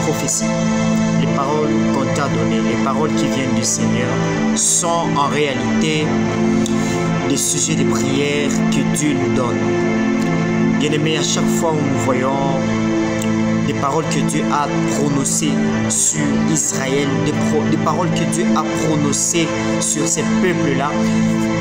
prophéties, les paroles qu'on t'a données, les paroles qui viennent du Seigneur, sont en réalité des sujets de prière que Dieu nous donne. Bien-aimés, à chaque fois où nous voyons des paroles que Dieu a prononcées sur Israël, des paroles que Dieu a prononcées sur ces peuples-là,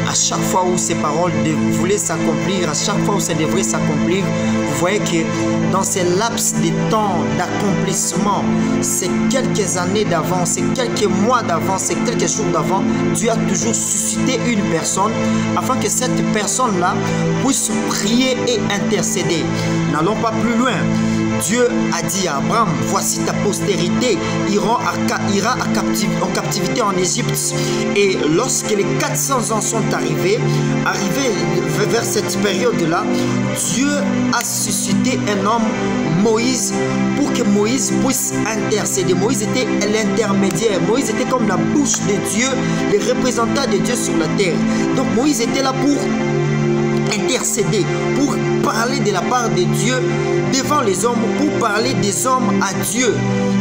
à chaque fois où ces paroles voulaient s'accomplir, à chaque fois où ça devrait s'accomplir, vous voyez que dans ces laps de temps d'accomplissement, ces quelques années d'avant, ces quelques mois d'avant, ces quelques jours d'avant, Dieu a toujours suscité une personne afin que cette personne-là puisse prier et intercéder. N'allons pas plus loin. Dieu a dit à Abraham, voici ta postérité ira en captivité en Égypte. Et lorsque les 400 ans sont arrivés vers cette période-là, Dieu a suscité un homme, Moïse, pour que Moïse puisse intercéder. Moïse était l'intermédiaire. Moïse était comme la bouche de Dieu, le représentant de Dieu sur la terre. Donc Moïse était là pour intercéder, pour parler de la part de Dieu devant les hommes, pour parler des hommes à Dieu.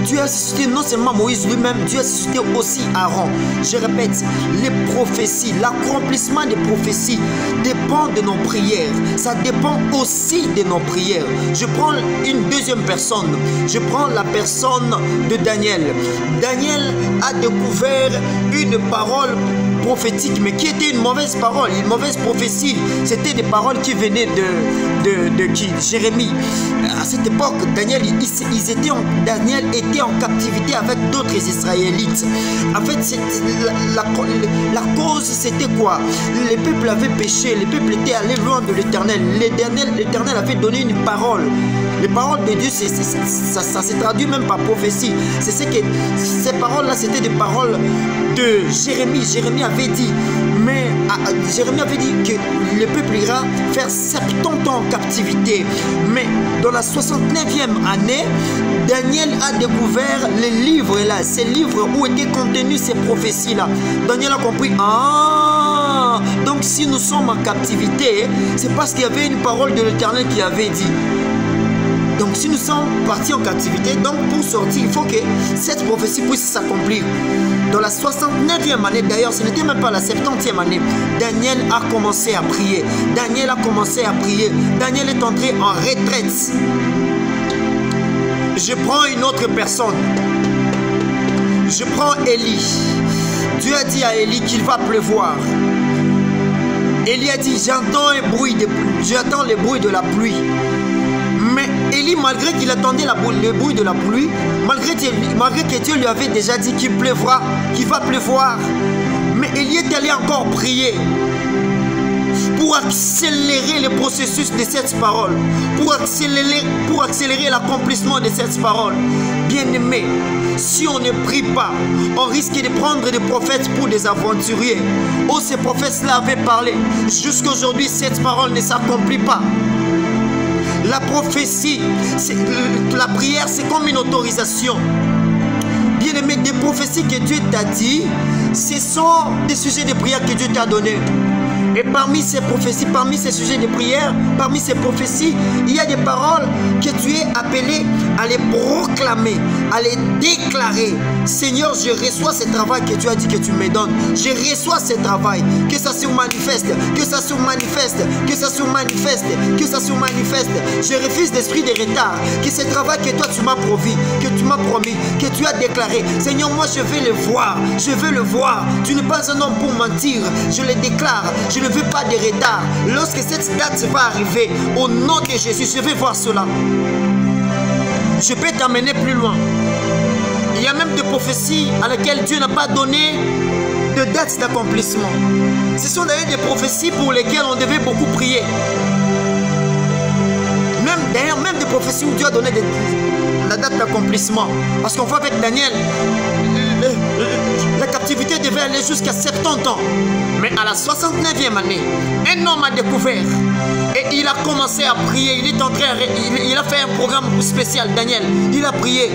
Dieu a suscité non seulement Moïse lui-même, Dieu a suscité aussi Aaron. Je répète, les prophéties, l'accomplissement des prophéties dépend de nos prières. Ça dépend aussi de nos prières. Je prends une deuxième personne. Je prends la personne de Daniel. Daniel a découvert une parole prophétique, mais qui était une mauvaise parole, une mauvaise prophétie. C'était des paroles qui venaient de qui? Jérémie. À cette époque, Daniel était en captivité avec d'autres Israélites. En fait, la cause, c'était quoi? Les peuples avaient péché, les peuples étaient allés loin de l'Éternel. L'Éternel avait donné une parole. Les paroles de Dieu, ça se traduit même par prophétie. C'est ce que ces paroles-là, c'était des paroles de Jérémie. Jérémie avait dit que le peuple ira faire 70 ans en captivité. Mais dans la 69e année, Daniel a découvert les livres là, ces livres où étaient contenues ces prophéties-là. Daniel a compris, donc si nous sommes en captivité, c'est parce qu'il y avait une parole de l'Éternel qui avait dit. Donc si nous sommes partis en captivité, donc pour sortir, il faut que cette prophétie puisse s'accomplir. Dans la 69e année, d'ailleurs, ce n'était même pas la 70e année, Daniel a commencé à prier. Daniel a commencé à prier. Daniel est entré en retraite. Je prends une autre personne. Je prends Élie. Dieu a dit à Élie qu'il va pleuvoir. Élie a dit, j'entends un bruit de pluie. J'entends le bruit de la pluie. Mais Élie, malgré qu'il attendait le bruit de la pluie, malgré que Dieu lui avait déjà dit qu'il pleuvra, qu'il va pleuvoir, mais Élie est allé encore prier pour accélérer le processus de cette parole, pour accélérer l'accomplissement de cette parole. Bien-aimé, si on ne prie pas, on risque de prendre des prophètes pour des aventuriers. Oh, ces prophètes-là avaient parlé. Jusqu'à aujourd'hui, cette parole ne s'accomplit pas. La prophétie, la prière, c'est comme une autorisation. Bien-aimé, des prophéties que Dieu t'a dit, ce sont des sujets de prière que Dieu t'a donnés. Et parmi ces prophéties, parmi ces sujets de prière, parmi ces prophéties, il y a des paroles que tu es appelé à les proclamer, à les déclarer. Seigneur, je reçois ce travail que tu as dit que tu me donnes. Je reçois ce travail. Que ça se manifeste, que ça se manifeste, que ça se manifeste, que ça se manifeste. Je refuse l'esprit de retard. Que ce travail que toi tu m'as promis, que tu m'as promis, que tu as déclaré. Seigneur, moi je veux le voir. Je veux le voir. Tu n'es pas un homme pour mentir. Je le déclare. Je ne veux pas de retard. Lorsque cette date va arriver, au nom de Jésus, je vais voir cela. Je peux t'amener plus loin. Il y a même des prophéties à lesquelles Dieu n'a pas donné de date d'accomplissement. Ce sont d'ailleurs des prophéties pour lesquelles on devait beaucoup prier. D'ailleurs, même des prophéties où Dieu a donné la date d'accomplissement. Parce qu'on voit avec Daniel, la captivité devait aller jusqu'à 70 ans. Mais à la 69e année, un homme a découvert et il a commencé à prier. Il a fait un programme spécial, Daniel. Il a prié.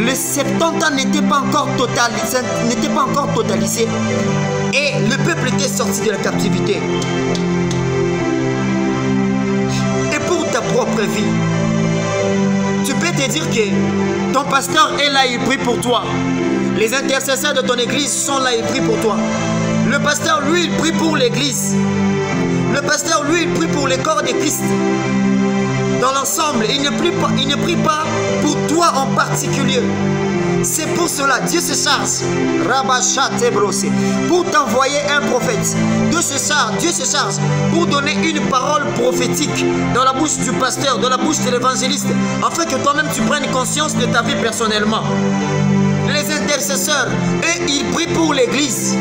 Les 70 ans n'étaient pas encore totalisés. Et le peuple était sorti de la captivité. Et pour ta propre vie, tu peux te dire que ton pasteur est là, il prie pour toi. Les intercesseurs de ton église sont là, ils prient pour toi. Le pasteur, lui, il prie pour l'église. Le pasteur, lui, il prie pour le corps de Christ. Dans l'ensemble, il ne prie pas pour toi en particulier. C'est pour cela, Dieu se charge pour t'envoyer un prophète. Dieu se charge pour donner une parole prophétique dans la bouche du pasteur, dans la bouche de l'évangéliste, afin que toi-même tu prennes conscience de ta vie personnellement. Les intercesseurs, eux, ils prient pour l'église.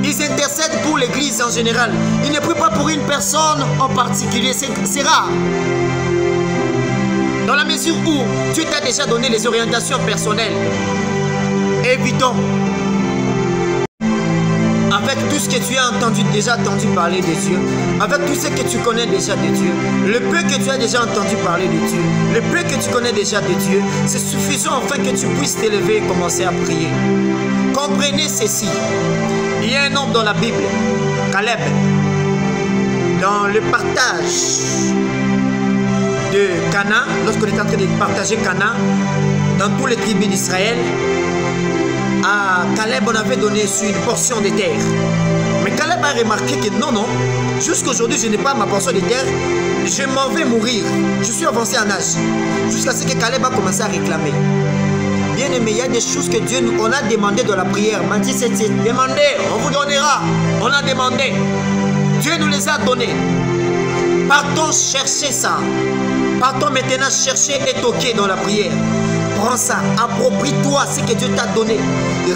Ils intercèdent pour l'église en général. Ils ne prient pas pour une personne en particulier. C'est rare. Dans la mesure où Dieu t'a déjà donné les orientations personnelles, évitons, avec tout ce que tu as déjà entendu parler de Dieu, avec tout ce que tu connais déjà de Dieu, le peu que tu as déjà entendu parler de Dieu, le peu que tu connais déjà de Dieu, c'est suffisant afin que tu puisses t'élever et commencer à prier. Comprenez ceci. Il y a un homme dans la Bible, Caleb, dans le partage de Canaan, lorsqu'on est en train de partager Canaan dans tous les tribus d'Israël, à Caleb on avait donné sur une portion de terre. Mais Caleb a remarqué que non, jusqu'aujourd'hui je n'ai pas ma portion de terre, je m'en vais mourir, je suis avancé en âge. Jusqu'à ce que Caleb a commencé à réclamer. Bien aimé, il y a des choses que Dieu nous a demandé dans la prière. Matthieu 7, demandez, on vous donnera. On a demandé, Dieu nous les a donnés. Partons chercher ça. Partons maintenant chercher et toquer dans la prière. Prends ça, approprie-toi ce que Dieu t'a donné.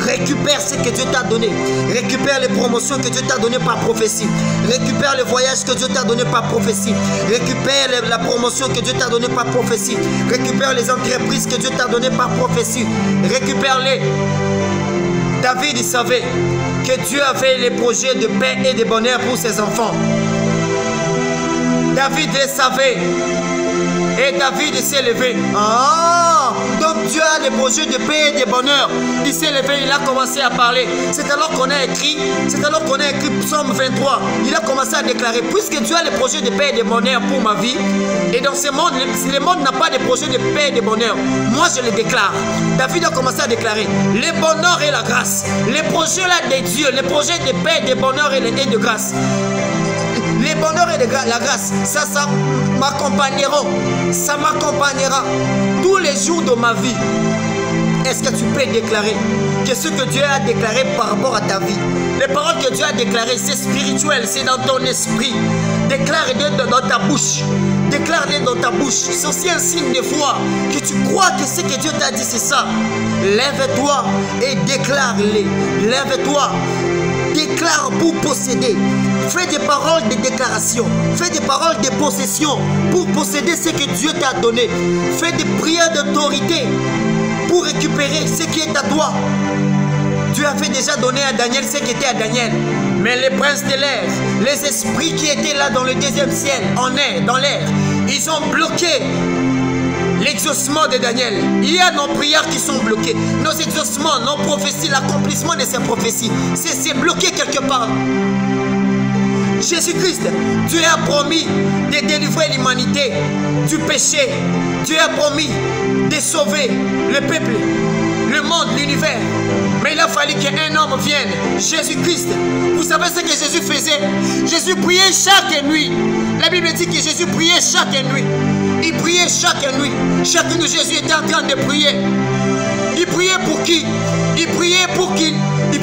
Récupère ce que Dieu t'a donné. Récupère les promotions que Dieu t'a données par prophétie. Récupère le voyage que Dieu t'a donné par prophétie. Récupère la promotion que Dieu t'a donnée par prophétie. Récupère les entreprises que Dieu t'a données par prophétie. Récupère-les. David savait que Dieu avait les projets de paix et de bonheur pour ses enfants. David le savait. Et David s'est levé. Donc Dieu a des projets de paix et de bonheur. Il s'est levé, il a commencé à parler. C'est alors qu'on a écrit Psaume 23. Il a commencé à déclarer, puisque Dieu a les projets de paix et de bonheur pour ma vie, et dans ce monde, le monde n'a pas de projets de paix et de bonheur, moi je les déclare. David a commencé à déclarer le bonheur et la grâce. Les projets là de Dieu, les projets de paix, de bonheur et de grâce. Les bonheurs et la grâce, ça m'accompagneront. Ça m'accompagnera tous les jours de ma vie. Est-ce que tu peux déclarer que ce que Dieu a déclaré par rapport à ta vie, les paroles que Dieu a déclarées, c'est spirituel, c'est dans ton esprit. Déclare-les dans ta bouche. Déclare-les dans ta bouche. C'est aussi un signe de foi que tu crois que ce que Dieu t'a dit, c'est ça. Lève-toi et déclare-les. Lève-toi. Déclare pour posséder. Fais des paroles de déclaration. Fais des paroles de possession pour posséder ce que Dieu t'a donné. Fais des prières d'autorité pour récupérer ce qui est à toi. Dieu avait déjà donné à Daniel ce qui était à Daniel. Mais les princes de l'air, les esprits qui étaient là dans le deuxième ciel, dans l'air, ils ont bloqué l'exaucement de Daniel. Il y a nos prières qui sont bloquées. Nos exaucements, nos prophéties, l'accomplissement de ces prophéties, c'est bloqué quelque part. Jésus-Christ, Dieu a promis de délivrer l'humanité du péché. Dieu a promis de sauver le peuple, le monde, l'univers. Mais il a fallu qu'un homme vienne, Jésus-Christ. Vous savez ce que Jésus faisait? Jésus priait chaque nuit. La Bible dit que Jésus priait chaque nuit. Il priait chaque nuit. Chaque nuit, Jésus était en train de prier. Il priait pour qui? Il priait pour qu'il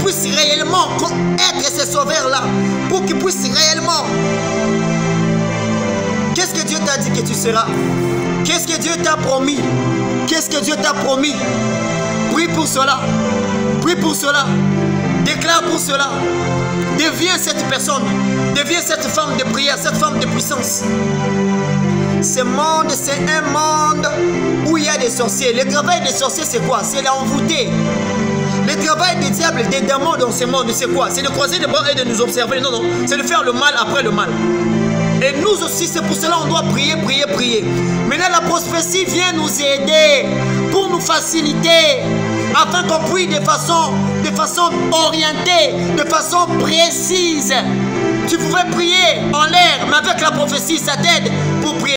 puisse réellement être ce sauveur-là. Pour qu'il puisse réellement. Qu'est-ce que Dieu t'a dit que tu seras? Qu'est-ce que Dieu t'a promis? Qu'est-ce que Dieu t'a promis? Prie pour cela. Prie pour cela. Déclare pour cela. Deviens cette personne. Deviens cette femme de prière, cette femme de puissance. Ce monde, c'est un monde où il y a des sorciers. Le travail des sorciers, c'est quoi? C'est l'envoûter. Le travail des diables, des démons dans ce monde, c'est quoi? C'est de croiser les bras et de nous observer. Non, non. C'est de faire le mal après le mal. Et nous aussi, c'est pour cela qu'on doit prier, prier, prier. Maintenant, la prophétie vient nous aider pour nous faciliter, afin qu'on prie de façon orientée, de façon précise. Tu pouvais prier en l'air, mais avec la prophétie, ça t'aide pour prier.